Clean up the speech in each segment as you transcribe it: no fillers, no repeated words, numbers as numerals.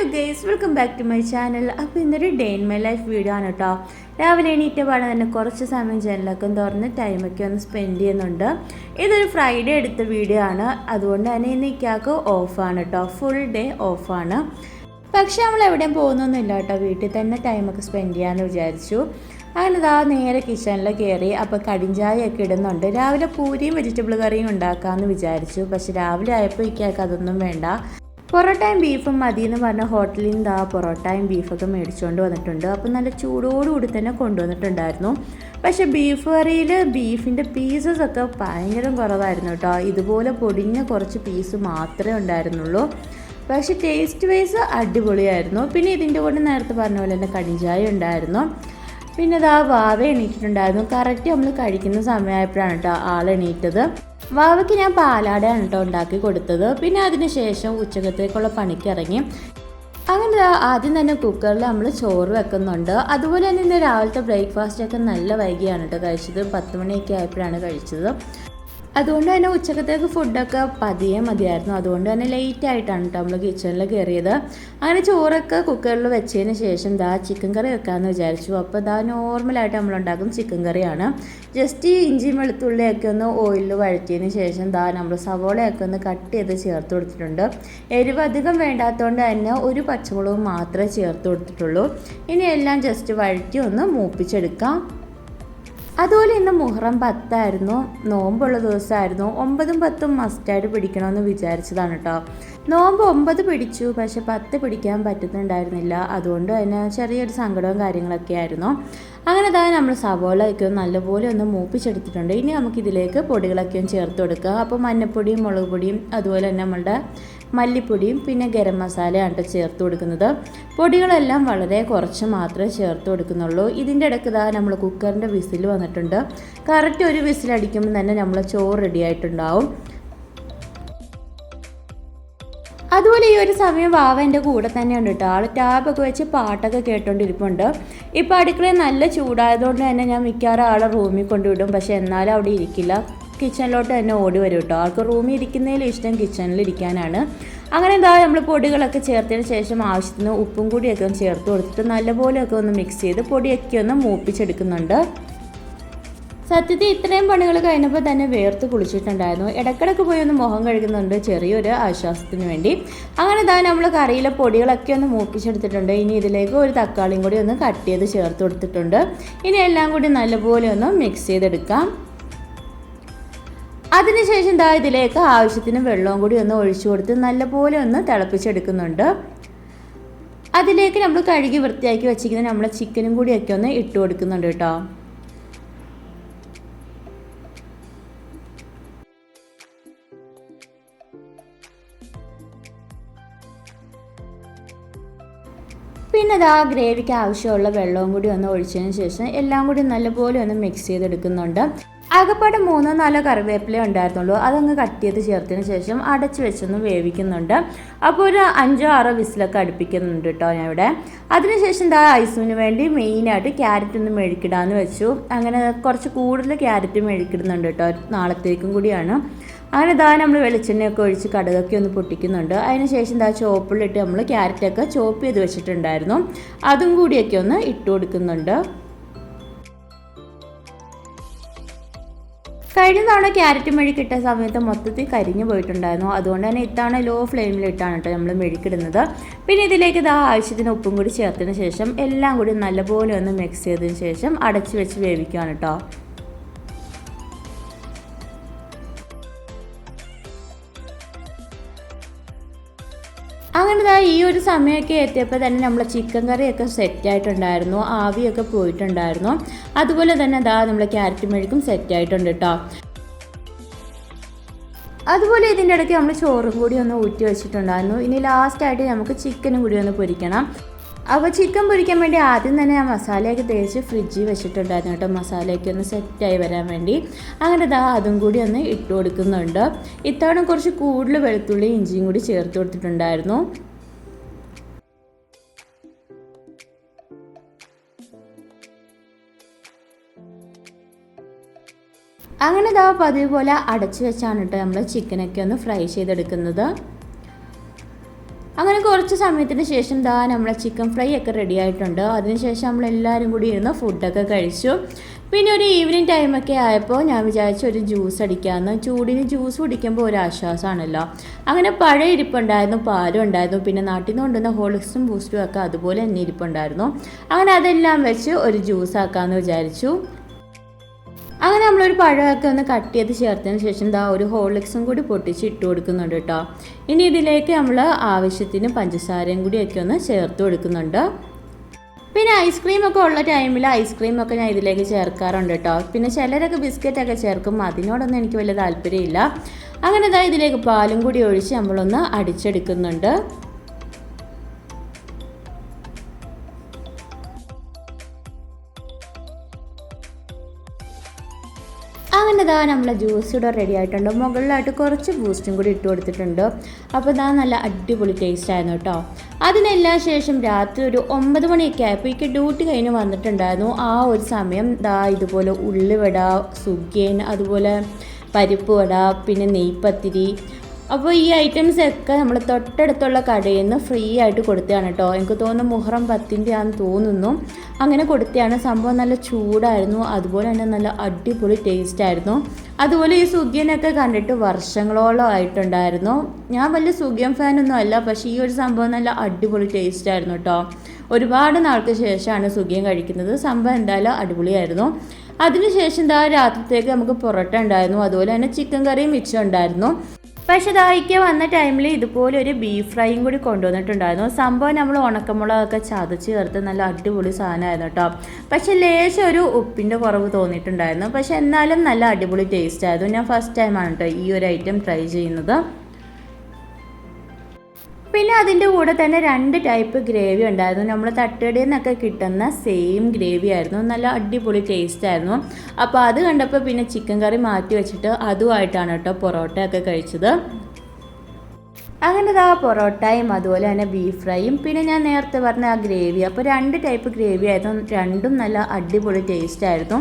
Hello guys, welcome back to my channel. അപ്പോൾ ഇന്നൊരു day in my life video ആണ് കേട്ടോ. രാവിലെ എണീറ്റ പാടെ തന്നെ കുറച്ച് സമയം ജനലൊക്കെ തുറന്ന് ടൈമൊക്കെ ഒന്ന് സ്പെൻഡ് ചെയ്യുന്നുണ്ട്. ഇതൊരു ഫ്രൈഡേ എടുത്ത വീഡിയോ ആണ്, അതുകൊണ്ട് തന്നെ ഇന്ന് ഇക്കാക്ക് ഓഫാണ് കേട്ടോ, ഫുൾ ഡേ ഓഫാണ്. പക്ഷെ നമ്മൾ എവിടെയും പോകുന്നൊന്നുമില്ല കേട്ടോ, വീട്ടിൽ തന്നെ ടൈമൊക്കെ സ്പെൻഡ് ചെയ്യാമെന്ന് വിചാരിച്ചു. അങ്ങനെ ഇതാ നേരെ കിച്ചണിൽ കയറി. അപ്പോൾ കടിഞ്ചായൊക്കെ ഇടുന്നുണ്ട്. രാവിലെ പൂരിയും വെജിറ്റബിൾ കറിയും ഉണ്ടാക്കാമെന്ന് വിചാരിച്ചു. പക്ഷെ രാവിലെ ആയപ്പോൾ ഇക്കാക്ക് അതൊന്നും വേണ്ട, പൊറോട്ടയും ബീഫും മതി എന്ന് പറഞ്ഞ ഹോട്ടലിൽ നിന്ന് പൊറോട്ടയും ബീഫൊക്കെ മേടിച്ചുകൊണ്ട് വന്നിട്ടുണ്ട്. അപ്പം നല്ല ചൂടോടുകൂടി തന്നെ കൊണ്ടുവന്നിട്ടുണ്ടായിരുന്നു. പക്ഷേ ബീഫ് കറിയിൽ ബീഫിൻ്റെ പീസസൊക്കെ ഭയങ്കര കുറവായിരുന്നു കേട്ടോ. ഇതുപോലെ പൊടിഞ്ഞ കുറച്ച് പീസ് മാത്രമേ ഉണ്ടായിരുന്നുള്ളൂ. പക്ഷേ ടേസ്റ്റ് വൈസ് അടിപൊളിയായിരുന്നു. പിന്നെ ഇതിൻ്റെ കൂടെ നേരത്തെ പറഞ്ഞ പോലെ തന്നെ കടിഞ്ചായ ഉണ്ടായിരുന്നു. പിന്നെ വാവ എണീറ്റിട്ടുണ്ടായിരുന്നു. കറക്റ്റ് നമ്മൾ കഴിക്കുന്ന സമയമായപ്പോഴാണ് കേട്ടോ ആളെണീറ്റത്. വാവയ്ക്ക് ഞാൻ പാലാടയാണ് കേട്ടോ ഉണ്ടാക്കി കൊടുത്തത്. പിന്നെ അതിന് ശേഷം ഉച്ചക്കത്തേക്കുള്ള പണിക്ക് ഇറങ്ങി. അങ്ങനെ ആദ്യം തന്നെ കുക്കറിൽ നമ്മൾ ചോറ് വെക്കുന്നുണ്ട്. അതുപോലെ തന്നെ ഇന്ന് രാവിലത്തെ ബ്രേക്ക്ഫാസ്റ്റൊക്കെ നല്ല വൈകിയാണ് കേട്ടോ കഴിച്ചത്. 10 മണിയൊക്കെ ആയപ്പോഴാണ് കഴിച്ചത്. അതുകൊണ്ട് തന്നെ ഉച്ചക്കത്തേക്ക് ഫുഡൊക്കെ പതിയെ മതിയായിരുന്നു. അതുകൊണ്ട് തന്നെ ലേറ്റ് ആയിട്ടാണ് കേട്ടോ നമ്മൾ കിച്ചണിൽ കയറിയത്. അങ്ങനെ ചോറൊക്കെ കുക്കറിൽ വെച്ചതിന് ശേഷം ചിക്കൻ കറി വെക്കാമെന്ന് വിചാരിച്ചു. അപ്പോൾ നോർമലായിട്ട് നമ്മളുണ്ടാക്കും ചിക്കൻ കറിയാണ്. ജസ്റ്റ് ഇഞ്ചി വെളുത്തുള്ളിയൊക്കെ ഒന്ന് ഓയിലിൽ വഴറ്റിയതിന് ശേഷം നമ്മൾ സവോളയൊക്കെ ഒന്ന് കട്ട് ചെയ്ത് ചേർത്ത് കൊടുത്തിട്ടുണ്ട്. എരിവ് അധികം വേണ്ടാത്തതുകൊണ്ട് തന്നെ ഒരു പച്ചമുളക് മാത്രമേ ചേർത്ത് കൊടുത്തിട്ടുള്ളൂ. ഇനി എല്ലാം ജസ്റ്റ് വഴറ്റി ഒന്ന് മൂപ്പിച്ചെടുക്കാം. അതുപോലെ ഇന്ന് മുഹറം 10 നോമ്പുള്ള ദിവസമായിരുന്നു. 9ഉം 10ഉം മസ്റ്റായിട്ട് പിടിക്കണമെന്ന് വിചാരിച്ചതാണ് കേട്ടോ. നോമ്പ് 9 പിടിച്ചു, പക്ഷെ 10 പിടിക്കാൻ പറ്റുന്നുണ്ടായിരുന്നില്ല. അതുകൊണ്ട് തന്നെ ചെറിയൊരു സങ്കടവും കാര്യങ്ങളൊക്കെ ആയിരുന്നു. അങ്ങനെ നമ്മൾ സവോളയൊക്കെ നല്ലപോലെ ഒന്ന് മൂപ്പിച്ചെടുത്തിട്ടുണ്ട്. ഇനി നമുക്കിതിലേക്ക് പൊടികളൊക്കെ ഒന്ന് ചേർത്ത് കൊടുക്കുക. അപ്പോൾ മഞ്ഞൾപ്പൊടിയും മുളക് പൊടിയും അതുപോലെ തന്നെ നമ്മളുടെ മല്ലിപ്പൊടിയും പിന്നെ ഗരം മസാലയാണ് ചേർത്ത് കൊടുക്കുന്നത്. പൊടികളെല്ലാം വളരെ കുറച്ച് മാത്രമേ ചേർത്ത് കൊടുക്കുന്നുള്ളൂ. ഇതിൻ്റെ ഇടയ്ക്ക് നമ്മൾ കുക്കറിൻ്റെ വിസിൽ വന്നിട്ടുണ്ട്. കറക്റ്റ് ഒരു വിസിലടിക്കുമ്പോൾ തന്നെ നമ്മൾ ചോറ് റെഡി ആയിട്ടുണ്ടാവും. അതുപോലെ ഈ ഒരു സമയം വാവ എൻ്റെ കൂടെ തന്നെയുണ്ട് കേട്ടോ. ആൾ ടാബൊക്കെ വെച്ച് പാട്ടൊക്കെ കേട്ടോണ്ടിരിപ്പുണ്ട്. ഇപ്പോൾ അടുക്കളയിൽ നല്ല ചൂടായതുകൊണ്ട് തന്നെ ഞാൻ മിക്കവാറും ആളെ റൂമിൽ കൊണ്ടുവിടും. പക്ഷേ എന്നാലും അവിടെ ഇരിക്കില്ല, കിച്ചണിലോട്ട് തന്നെ ഓടി വരും കേട്ടോ. ആൾക്ക് റൂമിൽ ഇരിക്കുന്നതിൽ ഇഷ്ടം കിച്ചണിൽ ഇരിക്കാനാണ്. അങ്ങനെ നമ്മൾ പൊടികളൊക്കെ ചേർത്തതിന് ശേഷം ആവശ്യത്തിന് ഉപ്പും കൂടിയൊക്കെ ഒന്ന് ചേർത്ത് കൊടുത്തിട്ട് നല്ലപോലെയൊക്കെ ഒന്ന് മിക്സ് ചെയ്ത് പൊടിയൊക്കെ ഒന്ന് മൂപ്പിച്ചെടുക്കുന്നുണ്ട്. സത്യത്തിൽ ഇത്രയും പണികൾ കഴിഞ്ഞപ്പോൾ തന്നെ വേർത്ത് കുളിച്ചിട്ടുണ്ടായിരുന്നു. ഇടയ്ക്കിടയ്ക്ക് പോയി ഒന്ന് മുഖം കഴുകുന്നുണ്ട്, ചെറിയൊരു ആശ്വാസത്തിന് വേണ്ടി. അങ്ങനെ നമ്മൾ കറിയിലെ പൊടികളൊക്കെ ഒന്ന് മൂപ്പിച്ചെടുത്തിട്ടുണ്ട്. ഇനി ഇതിലേക്ക് ഒരു തക്കാളിയും കൂടി ഒന്ന് കട്ട് ചെയ്ത് ചേർത്ത് കൊടുത്തിട്ടുണ്ട്. ഇനി എല്ലാം കൂടി നല്ലപോലെ ഒന്ന് മിക്സ് ചെയ്തെടുക്കാം. അതിനുശേഷം ഇതിലേക്ക് ആവശ്യത്തിന് വെള്ളവും കൂടി ഒന്ന് ഒഴിച്ചു കൊടുത്ത് നല്ലപോലെ ഒന്ന് തിളപ്പിച്ചെടുക്കുന്നുണ്ട്. അതിലേക്ക് നമ്മൾ കഴുകി വൃത്തിയാക്കി വെച്ചിരിക്കുന്ന നമ്മളെ ചിക്കനും കൂടിയൊക്കെ ഒന്ന് ഇട്ട് കൊടുക്കുന്നുണ്ട് കേട്ടോ. പിന്നെ ഗ്രേവിക്ക് ആവശ്യമുള്ള വെള്ളവും കൂടി ഒന്ന് ഒഴിച്ചതിന് ശേഷം എല്ലാം കൂടി നല്ലപോലെ ഒന്ന് മിക്സ് ചെയ്തെടുക്കുന്നുണ്ട്. ആകെപ്പാടെ 3-4 കറിവേപ്പില ഉണ്ടായിരുന്നുള്ളൂ. അതങ്ങ് കട്ട് ചെയ്ത് ചേർത്തതിന് ശേഷം അടച്ച് വെച്ചൊന്ന് വേവിക്കുന്നുണ്ട്. അപ്പോൾ ഒരു 5-6 വിസിലൊക്കെ അടുപ്പിക്കുന്നുണ്ട് കേട്ടോ ഞാൻ ഇവിടെ. അതിനുശേഷം ഐസുവിന് വേണ്ടി മെയിനായിട്ട് ക്യാരറ്റ് ഒന്ന് മെഴുക്കിടാന്ന് വെച്ചു. അങ്ങനെ കുറച്ച് കൂടുതൽ ക്യാരറ്റ് മെഴുക്കിടുന്നുണ്ട് കേട്ടോ, നാളത്തേക്കും കൂടിയാണ്. അങ്ങനെ നമ്മൾ വെളിച്ചെണ്ണയൊക്കെ ഒഴിച്ച് കടുകൊക്കെ ഒന്ന് പൊട്ടിക്കുന്നുണ്ട്. അതിനുശേഷം ചോപ്പിലിട്ട് നമ്മൾ ക്യാരറ്റൊക്കെ ചോപ്പ് ചെയ്ത് വെച്ചിട്ടുണ്ടായിരുന്നു, അതും കൂടിയൊക്കെ ഒന്ന് ഇട്ട് കൊടുക്കുന്നുണ്ട്. കഴിഞ്ഞ തവണ ക്യാരറ്റ് മെഴുക്കിട്ട സമയത്ത് മൊത്തത്തിൽ കരിഞ്ഞു പോയിട്ടുണ്ടായിരുന്നു. അതുകൊണ്ട് തന്നെ ഇത്തവണ ലോ ഫ്ലെയിമിലിട്ടാണ് കേട്ടോ നമ്മൾ മെഴുക്കിടുന്നത്. പിന്നെ ഇതിലേക്ക് ആവശ്യത്തിന് ഉപ്പും കൂടി ചേർത്തതിന് ശേഷം എല്ലാം കൂടി നല്ലപോലെ ഒന്ന് മിക്സ് ചെയ്തതിന് ശേഷം അടച്ച് വെച്ച് വേവിക്കുകയാണ് കേട്ടോ. അങ്ങനെ ഈ ഒരു സമയമൊക്കെ എത്തിയപ്പോൾ തന്നെ നമ്മൾ ചിക്കൻ കറിയൊക്കെ സെറ്റായിട്ടുണ്ടായിരുന്നു, ആവിയൊക്കെ പോയിട്ടുണ്ടായിരുന്നു. അതുപോലെ തന്നെ നമ്മൾ ക്യാരറ്റ് മെഴുക്കും സെറ്റായിട്ടുണ്ട് കേട്ടോ. അതുപോലെ ഇതിൻ്റെ ഇടയ്ക്ക് നമ്മൾ ചോറും കൂടി ഒന്ന് ഊറ്റി വെച്ചിട്ടുണ്ടായിരുന്നു. ഇനി ലാസ്റ്റായിട്ട് നമുക്ക് ചിക്കനും കൂടി ഒന്ന് പൊരിക്കണം. അപ്പോൾ ചിക്കൻ പൊരിക്കാൻ വേണ്ടി ആദ്യം തന്നെ ഞാൻ മസാലയൊക്കെ തേച്ച് ഫ്രിഡ്ജിൽ വെച്ചിട്ടുണ്ടായിരുന്നു കേട്ടോ, മസാലയൊക്കെ ഒന്ന് സെറ്റായി വരാൻ വേണ്ടി. അങ്ങനെ അതും കൂടി ഒന്ന് ഇട്ട് കൊടുക്കുന്നുണ്ട്. ഇത്തവണ കുറച്ച് കൂടുതൽ വെളുത്തുള്ളി ഇഞ്ചിയും കൂടി ചേർത്ത് കൊടുത്തിട്ടുണ്ടായിരുന്നു. അങ്ങനെ പതിവ് പോലെ അടച്ചു വെച്ചാണ് കേട്ടോ നമ്മൾ ചിക്കനൊക്കെ ഒന്ന് ഫ്രൈ ചെയ്തെടുക്കുന്നത്. അങ്ങനെ കുറച്ച് സമയത്തിന് ശേഷം നമ്മളെ ചിക്കൻ ഫ്രൈ ഒക്കെ റെഡി ആയിട്ടുണ്ട്. അതിനുശേഷം നമ്മളെല്ലാവരും കൂടി ഇരുന്ന് ഫുഡൊക്കെ കഴിച്ചു. പിന്നെ ഒരു ഈവനിങ് ടൈമൊക്കെ ആയപ്പോൾ ഞാൻ വിചാരിച്ചു ഒരു ജ്യൂസ് അടിക്കാമെന്ന്. ചൂടിന് ജ്യൂസ് കുടിക്കുമ്പോൾ ഒരു ആശ്വാസമാണല്ലോ. അങ്ങനെ പഴയ ഇരിപ്പുണ്ടായിരുന്നു, പാലും ഉണ്ടായിരുന്നു, പിന്നെ നാട്ടിൽ നിന്ന് കൊണ്ടുവന്ന ഹോർലിക്സും ബൂസ്റ്റും ഒക്കെ അതുപോലെ തന്നെ ഇരിപ്പുണ്ടായിരുന്നു. അങ്ങനെ അതെല്ലാം വെച്ച് ഒരു ജ്യൂസ് ആക്കാമെന്ന് വിചാരിച്ചു. അങ്ങനെ നമ്മളൊരു പഴമൊക്കെ ഒന്ന് കട്ട് ചെയ്ത് ചേർത്തതിന് ശേഷം ഒരു ഹോർലിക്സും കൂടി പൊട്ടിച്ച് ഇട്ട് കൊടുക്കുന്നുണ്ട് കേട്ടോ. ഇനി ഇതിലേക്ക് നമ്മൾ ആവശ്യത്തിന് പഞ്ചസാരയും കൂടിയൊക്കെ ഒന്ന് ചേർത്ത് കൊടുക്കുന്നുണ്ട്. പിന്നെ ഐസ്ക്രീമൊക്കെ ഉള്ള ടൈമിൽ ഐസ്ക്രീമൊക്കെ ഞാൻ ഇതിലേക്ക് ചേർക്കാറുണ്ട് കേട്ടോ. പിന്നെ ചിലരൊക്കെ ബിസ്ക്കറ്റൊക്കെ ചേർക്കും, അതിനോടൊന്നും എനിക്ക് വലിയ താല്പര്യമില്ല. അങ്ങനെ ഇതിലേക്ക് പാലും കൂടി ഒഴിച്ച് നമ്മളൊന്ന് അടിച്ചെടുക്കുന്നുണ്ട്. അങ്ങനെ നമ്മളെ ജ്യൂസ് ഇവിടെ റെഡി ആയിട്ടുണ്ട്. മുകളിലായിട്ട് കുറച്ച് ബൂസ്റ്റും കൂടി ഇട്ട് കൊടുത്തിട്ടുണ്ട്. അപ്പോൾ നല്ല അടിപൊളി ടേസ്റ്റ് ആയിരുന്നു കേട്ടോ. അതിനെല്ലാം ശേഷം രാത്രി ഒരു 9 മണിയൊക്കെ ആയപ്പോൾ എനിക്ക് ഡ്യൂട്ടി കഴിഞ്ഞ് വന്നിട്ടുണ്ടായിരുന്നു. ആ ഒരു സമയം ഇതുപോലെ ഉള്ളിവട, സുഗിയൻ, അതുപോലെ പരിപ്പ് വട, പിന്നെ നെയ്പത്തിരി, അപ്പോൾ ഈ ഐറ്റംസ് ഒക്കെ നമ്മൾ തൊട്ടടുത്തുള്ള കടയിൽ നിന്ന് ഫ്രീ ആയിട്ട് കൊടുത്തതാണ് കേട്ടോ. എനിക്ക് തോന്നുന്നു മുഹറം 10-ൻ്റെ ആണെന്ന് തോന്നുന്നു. അങ്ങനെ കൊടുത്തതാണ്. സംഭവം നല്ല ചൂടായിരുന്നു, അതുപോലെ തന്നെ നല്ല അടിപൊളി ടേസ്റ്റ് ആയിരുന്നു. അതുപോലെ ഈ സുഗിയനൊക്കെ കണ്ടിട്ട് വർഷങ്ങളോളം ആയിട്ടുണ്ടായിരുന്നു. ഞാൻ വലിയ സുഗിയൻ ഫാനൊന്നും അല്ല, പക്ഷേ ഈ ഒരു സംഭവം നല്ല അടിപൊളി ടേസ്റ്റ് ആയിരുന്നു കേട്ടോ. ഒരുപാട് നാൾക്ക് ശേഷമാണ് സുഗിയൻ കഴിക്കുന്നത്. സംഭവം എന്തായാലും അടിപൊളിയായിരുന്നു. അതിനുശേഷം രാത്രിത്തേക്ക് നമുക്ക് പൊറോട്ട ഉണ്ടായിരുന്നു, അതുപോലെ തന്നെ ചിക്കൻ കറിയും മിച്ചം ഉണ്ടായിരുന്നു. പക്ഷേ ദാഹിക്ക് വന്ന ടൈമിൽ ഇതുപോലെ ഒരു ബീഫ് ഫ്രൈയും കൂടി കൊണ്ടുവന്നിട്ടുണ്ടായിരുന്നു. സംഭവം നമ്മൾ ഉണക്കമുളകൊക്കെ ചതച്ച് ചേർത്ത് നല്ല അടിപൊളി സാധനമായിരുന്നു കേട്ടോ. പക്ഷേ ലേശം ഒരു ഉപ്പിൻ്റെ കുറവ് തോന്നിയിട്ടുണ്ടായിരുന്നു. പക്ഷേ എന്നാലും നല്ല അടിപൊളി ടേസ്റ്റ് ആയിരുന്നു. ഞാൻ ഫസ്റ്റ് ടൈമാണ് കേട്ടോ ഈ ഒരു ഐറ്റം ട്രൈ ചെയ്യുന്നത്. പിന്നെ അതിൻ്റെ കൂടെ തന്നെ 2 ടൈപ്പ് ഗ്രേവി ഉണ്ടായിരുന്നു. നമ്മൾ തട്ടുകടയിൽ നിന്നൊക്കെ കിട്ടുന്ന സെയിം ഗ്രേവി ആയിരുന്നു. നല്ല അടിപൊളി ടേസ്റ്റ് ആയിരുന്നു. അപ്പോൾ അത് കണ്ടപ്പോൾ പിന്നെ ചിക്കൻ കറി മാറ്റി വെച്ചിട്ട് അതുമായിട്ടാണ് കേട്ടോ പൊറോട്ടയൊക്കെ കഴിച്ചത്. അങ്ങനെ പൊറോട്ടയും അതുപോലെ തന്നെ ബീഫ് ഫ്രൈയും പിന്നെ ഞാൻ നേരത്തെ പറഞ്ഞ ആ ഗ്രേവി, അപ്പോൾ 2 ടൈപ്പ് ഗ്രേവി ആയിരുന്നു. രണ്ടും നല്ല അടിപൊളി ടേസ്റ്റ് ആയിരുന്നു.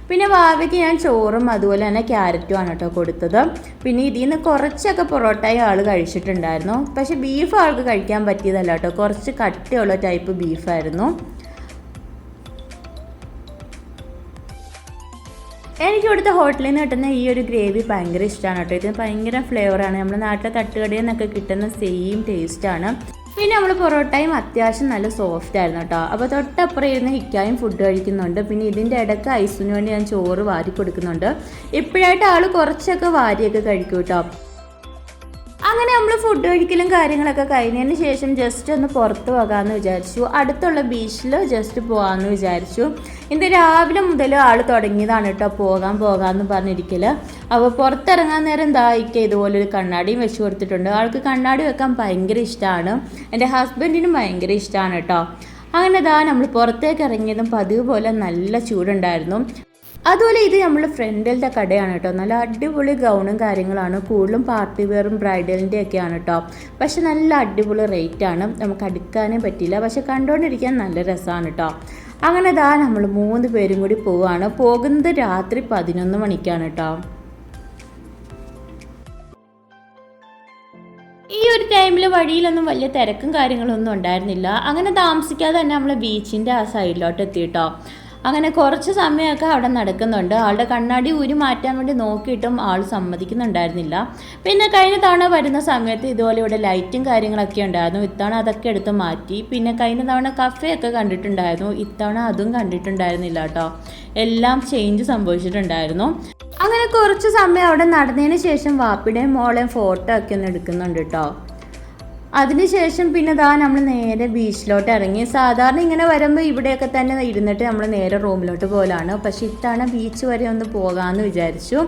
പിന്നെ വാവയ്ക്ക് ഞാൻ ചോറും അതുപോലെ തന്നെ ക്യാരറ്റുമാണ് കേട്ടോ കൊടുത്തത്. പിന്നെ ഇതിൽ നിന്ന് കുറച്ചൊക്കെ പൊറോട്ടയും ആൾ കഴിച്ചിട്ടുണ്ടായിരുന്നു. പക്ഷേ ബീഫ് ആൾക്ക് കഴിക്കാൻ പറ്റിയതല്ല കേട്ടോ, കുറച്ച് കട്ടിയുള്ള ടൈപ്പ് ബീഫായിരുന്നു. എനിക്ക് ഇവിടുത്തെ ഹോട്ടലിൽ നിന്ന് കിട്ടുന്ന ഈ ഒരു ഗ്രേവി ഭയങ്കര ഇഷ്ടമാണ് കേട്ടോ. ഇത് ഭയങ്കര ഫ്ലേവറാണ്. നമ്മുടെ നാട്ടിലെ തട്ടുകടയിൽ നിന്നൊക്കെ കിട്ടുന്ന സെയിം ടേസ്റ്റാണ്. പിന്നെ നമ്മൾ പൊറോട്ടയും അത്യാവശ്യം നല്ല സോഫ്റ്റ് ആയിരുന്നു കേട്ടോ. അപ്പോൾ തൊട്ടപ്പുറം ഇരുന്ന് ഹിക്കായും ഫുഡ് കഴിക്കുന്നുണ്ട്. പിന്നെ ഇതിൻ്റെ ഇടയ്ക്ക് ഐസിന് വേണ്ടി ഞാൻ ചോറ് വാരി കൊടുക്കുന്നുണ്ട്. ഇപ്പോഴായിട്ട് ആൾ കുറച്ചൊക്കെ വാരിയൊക്കെ കഴിക്കും കേട്ടോ. അങ്ങനെ നമ്മൾ ഫുഡ് കഴിക്കലും കാര്യങ്ങളൊക്കെ കഴിഞ്ഞതിന് ശേഷം ജസ്റ്റ് ഒന്ന് പുറത്ത് പോകാമെന്ന് വിചാരിച്ചു. അടുത്തുള്ള ബീച്ചിൽ ജസ്റ്റ് പോകാമെന്ന് വിചാരിച്ചു. ഇന്ന് രാവിലെ മുതൽ ആൾ തുടങ്ങിയതാണ് കേട്ടോ പോകാമെന്ന് പറഞ്ഞിരിക്കൽ. അപ്പോൾ പുറത്തിറങ്ങാൻ നേരം ഇതുപോലൊരു കണ്ണാടിയും വെച്ച് കൊടുത്തിട്ടുണ്ട്. ആൾക്ക് കണ്ണാടി വെക്കാൻ ഭയങ്കര ഇഷ്ടമാണ്. എൻ്റെ ഹസ്ബൻഡിനും ഭയങ്കര ഇഷ്ടമാണ് കേട്ടോ. അങ്ങനെ നമ്മൾ പുറത്തേക്ക് ഇറങ്ങിയതും പതിവ് പോലെ നല്ല ചൂടുണ്ടായിരുന്നു. അതുപോലെ ഇത് നമ്മൾ ഫ്രണ്ടിലത്തെ കടയാണ് കേട്ടോ. നല്ല അടിപൊളി ഗൗണും കാര്യങ്ങളാണ്. കൂടുതലും പാർട്ടി വെയറും ബ്രൈഡലിൻ്റെ ഒക്കെയാണ് കേട്ടോ. പക്ഷെ നല്ല അടിപൊളി റേറ്റാണ്. നമുക്ക് അടുക്കാനേ പറ്റില്ല, പക്ഷെ കണ്ടുകൊണ്ടിരിക്കാൻ നല്ല രസമാണ് കേട്ടോ. അങ്ങനെ നമ്മൾ 3 പേരും കൂടി പോവുകയാണ്. പോകുന്നത് രാത്രി 11 മണിക്കാണ് കേട്ടോ. ഈ ഒരു ടൈമിൽ വഴിയിലൊന്നും വലിയ തിരക്കും കാര്യങ്ങളൊന്നും ഉണ്ടായിരുന്നില്ല. അങ്ങനെ താമസിക്കാതെ തന്നെ നമ്മൾ ബീച്ചിൻ്റെ ആ സൈഡിലോട്ട് എത്തിയിട്ടോ. അങ്ങനെ കുറച്ച് സമയമൊക്കെ അവിടെ നടക്കുന്നുണ്ട്. ആളുടെ കണ്ണാടി ഊരി മാറ്റാൻ വേണ്ടി നോക്കിയിട്ടും ആൾ സമ്മതിക്കുന്നുണ്ടായിരുന്നില്ല. പിന്നെ കഴിഞ്ഞ തവണ വരുന്ന സമയത്ത് ഇതുപോലെ ഇവിടെ ലൈറ്റും കാര്യങ്ങളൊക്കെ ഉണ്ടായിരുന്നു. ഇത്തവണ അതൊക്കെ എടുത്ത് മാറ്റി. പിന്നെ കഴിഞ്ഞ തവണ കഫേയൊക്കെ കണ്ടിട്ടുണ്ടായിരുന്നു. ഇത്തവണ അതും കണ്ടിട്ടുണ്ടായിരുന്നില്ല കേട്ടോ. എല്ലാം ചേഞ്ച് സംഭവിച്ചിട്ടുണ്ടായിരുന്നു. അങ്ങനെ കുറച്ച് സമയം അവിടെ നടന്നതിന് ശേഷം വാപ്പിയുടെയും മോളെയും ഫോട്ടോ ഒക്കെ ഒന്ന് എടുക്കുന്നുണ്ട് കേട്ടോ. അതിനുശേഷം പിന്നെ നമ്മൾ നേരെ ബീച്ചിലോട്ട് ഇറങ്ങി. സാധാരണ ഇങ്ങനെ വരുമ്പോൾ ഇവിടെയൊക്കെ തന്നെ ഇരുന്നിട്ട് നമ്മൾ നേരെ റൂമിലോട്ട് പോകലാണ്. പക്ഷെ ഇത്തവണ ബീച്ച് വരെ ഒന്ന് പോകാമെന്ന് വിചാരിച്ചു.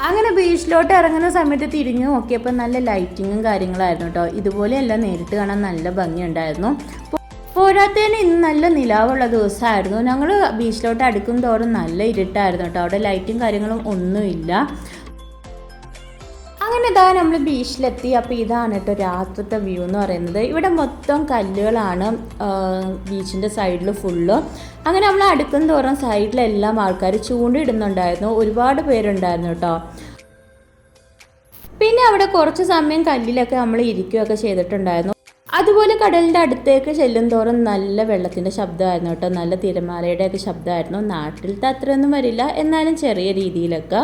അങ്ങനെ ബീച്ചിലോട്ട് ഇറങ്ങുന്ന സമയത്ത് തിരിഞ്ഞു നോക്കിയപ്പോൾ നല്ല ലൈറ്റിങ്ങും കാര്യങ്ങളായിരുന്നു കേട്ടോ. ഇതുപോലെയല്ല നേരിട്ട് കാണാൻ നല്ല ഭംഗിയുണ്ടായിരുന്നു. പോരാത്തതിന് ഇന്ന് നല്ല നിലാവുള്ള ദിവസമായിരുന്നു. ഞങ്ങൾ ബീച്ചിലോട്ട് അടുക്കും തോറും നല്ല ഇരുട്ടായിരുന്നു കേട്ടോ. അവിടെ ലൈറ്റും കാര്യങ്ങളും ഒന്നുമില്ല. അങ്ങനെ നമ്മൾ ബീച്ചിലെത്തി. അപ്പോൾ ഇതാണ് കേട്ടോ രാത്രിത്തെ വ്യൂ എന്ന് പറയുന്നത്. ഇവിടെ മൊത്തം കല്ലുകളാണ് ബീച്ചിൻ്റെ സൈഡിൽ ഫുള്ള്. അങ്ങനെ നമ്മൾ അടുക്കും തോറും സൈഡിലെല്ലാം ആൾക്കാർ ചൂണ്ടിടുന്നുണ്ടായിരുന്നു. ഒരുപാട് പേരുണ്ടായിരുന്നു കേട്ടോ. പിന്നെ അവിടെ കുറച്ച് സമയം കല്ലിലൊക്കെ നമ്മൾ ഇരിക്കുകയൊക്കെ ചെയ്തിട്ടുണ്ടായിരുന്നു. അതുപോലെ കടലിൻ്റെ അടുത്തേക്ക് ചെല്ലും തോറും നല്ല വെള്ളത്തിൻ്റെ ശബ്ദമായിരുന്നു കേട്ടോ, നല്ല തിരമാലയുടെയൊക്കെ ശബ്ദമായിരുന്നു. നാട്ടിലത്തെ അത്രയൊന്നും വരില്ല, എന്നാലും ചെറിയ രീതിയിലൊക്കെ.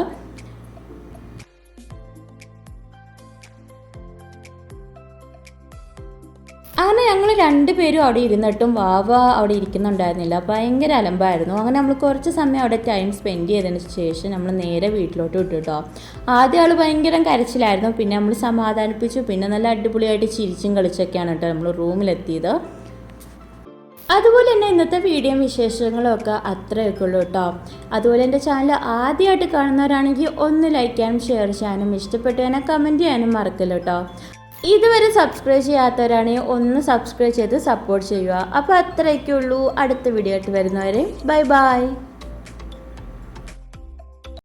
അങ്ങനെ ഞങ്ങൾ രണ്ടുപേരും അവിടെ ഇരുന്നിട്ടും വാവ അവിടെ ഇരിക്കുന്നുണ്ടായിരുന്നില്ല, ഭയങ്കര അലമ്പായിരുന്നു. അങ്ങനെ നമ്മൾ കുറച്ച് സമയം അവിടെ ടൈം സ്പെൻഡ് ചെയ്തതിന് ശേഷം നമ്മൾ നേരെ വീട്ടിലോട്ട് വിട്ടു കേട്ടോ. ആദ്യം ആൾ ഭയങ്കര കരച്ചിലായിരുന്നു, പിന്നെ നമ്മൾ സമാധാനിപ്പിച്ചു, പിന്നെ നല്ല അടിപൊളിയായിട്ട് ചിരിച്ചും കളിച്ചൊക്കെയാണ് കേട്ടോ നമ്മൾ റൂമിലെത്തിയത്. അതുപോലെ തന്നെ ഇന്നത്തെ വീഡിയോ വിശേഷങ്ങളും ഒക്കെ അത്രയൊക്കെ ഉള്ളൂ കേട്ടോ. അതുപോലെ എൻ്റെ ചാനൽ ആദ്യമായിട്ട് കാണുന്നവരാണെങ്കിൽ ഒന്ന് ലൈക്ക് ചെയ്യാനും ഷെയർ ചെയ്യാനും ഇഷ്ടപ്പെട്ടു കഴിഞ്ഞാൽ കമൻറ്റ് ചെയ്യാനും മറക്കല്ലോ കേട്ടോ. ഇതുവരെ സബ്സ്ക്രൈബ് ചെയ്യാത്തവരാണെങ്കിൽ ഒന്ന് സബ്സ്ക്രൈബ് ചെയ്ത് സപ്പോർട്ട് ചെയ്യുക. അപ്പോൾ അത്രയൊക്കെ ഉള്ളൂ. അടുത്ത വീഡിയോ ആയിട്ട് വരുന്നവരെ ബൈ ബൈ.